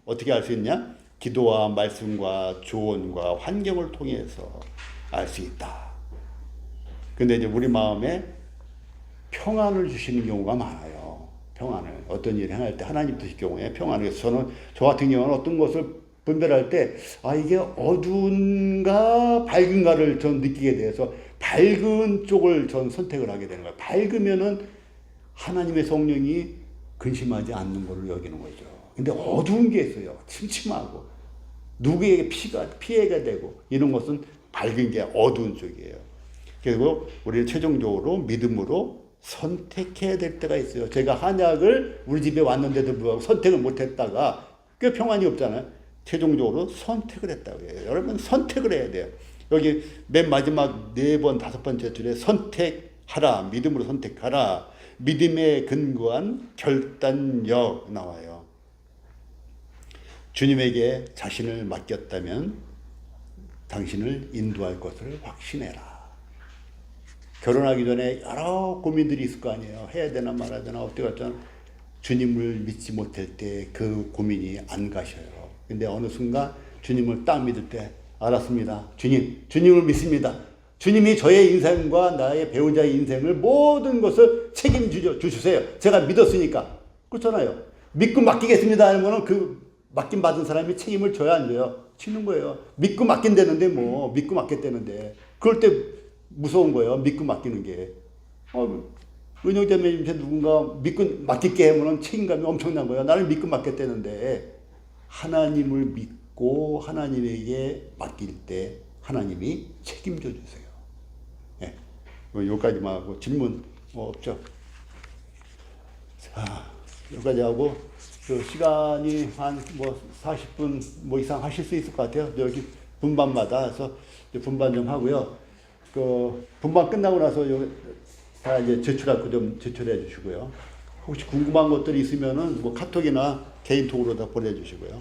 어떻게 알 수 있냐? 기도와 말씀과 조언과 환경을 통해서 알 수 있다. 근데 이제 우리 마음에 평안을 주시는 경우가 많아요. 평안을. 어떤 일을 행할 때 하나님 뜻일 경우에 평안을. 그래서 저 같은 경우는 어떤 것을 분별할 때 이게 어두운가 밝은가를 전 느끼게 돼서 밝은 쪽을 전 선택을 하게 되는 거예요. 밝으면은 하나님의 성령이 근심하지 않는 걸로 여기는 거죠. 근데 어두운 게 있어요. 침침하고 누구에게 피해가 되고 이런 것은 밝은 게 어두운 쪽이에요. 그리고 우리는 최종적으로 믿음으로 선택해야 될 때가 있어요. 제가 한약을 우리 집에 왔는데도 불구하고 선택을 못했다가 꽤 평안이 없잖아요. 최종적으로 선택을 했다고 해요. 여러분 선택을 해야 돼요. 여기 맨 마지막 4번, 5번째 줄에 선택하라, 믿음으로 선택하라, 믿음에 근거한 결단력 나와요. 주님에게 자신을 맡겼다면 당신을 인도할 것을 확신해라. 결혼하기 전에 여러 고민들이 있을 거 아니에요. 해야 되나 말아야 되나 어떻게 할까. 주님을 믿지 못할 때 그 고민이 안 가셔요. 근데 어느 순간 주님을 딱 믿을 때 알았습니다. 주님을 믿습니다. 주님이 저의 인생과 나의 배우자의 인생을 모든 것을 책임주세요. 제가 믿었으니까. 그렇잖아요. 믿고 맡기겠습니다 하는 거는 그 맡김 받은 사람이 책임을 져야 안 져요. 치는 거예요. 믿고 맡긴다는데 뭐 믿고 맡겼다는데 그럴 때 무서운 거예요. 믿고 맡기는 게. 은영자매님한테 누군가 믿고 맡길게 하면 책임감이 엄청난 거예요. 나를 믿고 맡겼다는데 하나님을 믿고 하나님에게 맡길 때 하나님이 책임져 주세요. 예. 여기까지만 하고 질문 없죠? 자, 여기까지 하고 그 시간이 한 40분 이상 하실 수 있을 것 같아요. 여기 분반마다 해서 분반 좀 하고요. 그 분반 끝나고 나서 여기 다 이제 제출할 거 좀 제출해 주시고요. 혹시 궁금한 것들이 있으면은 카톡이나 개인톡으로 다 보내주시고요.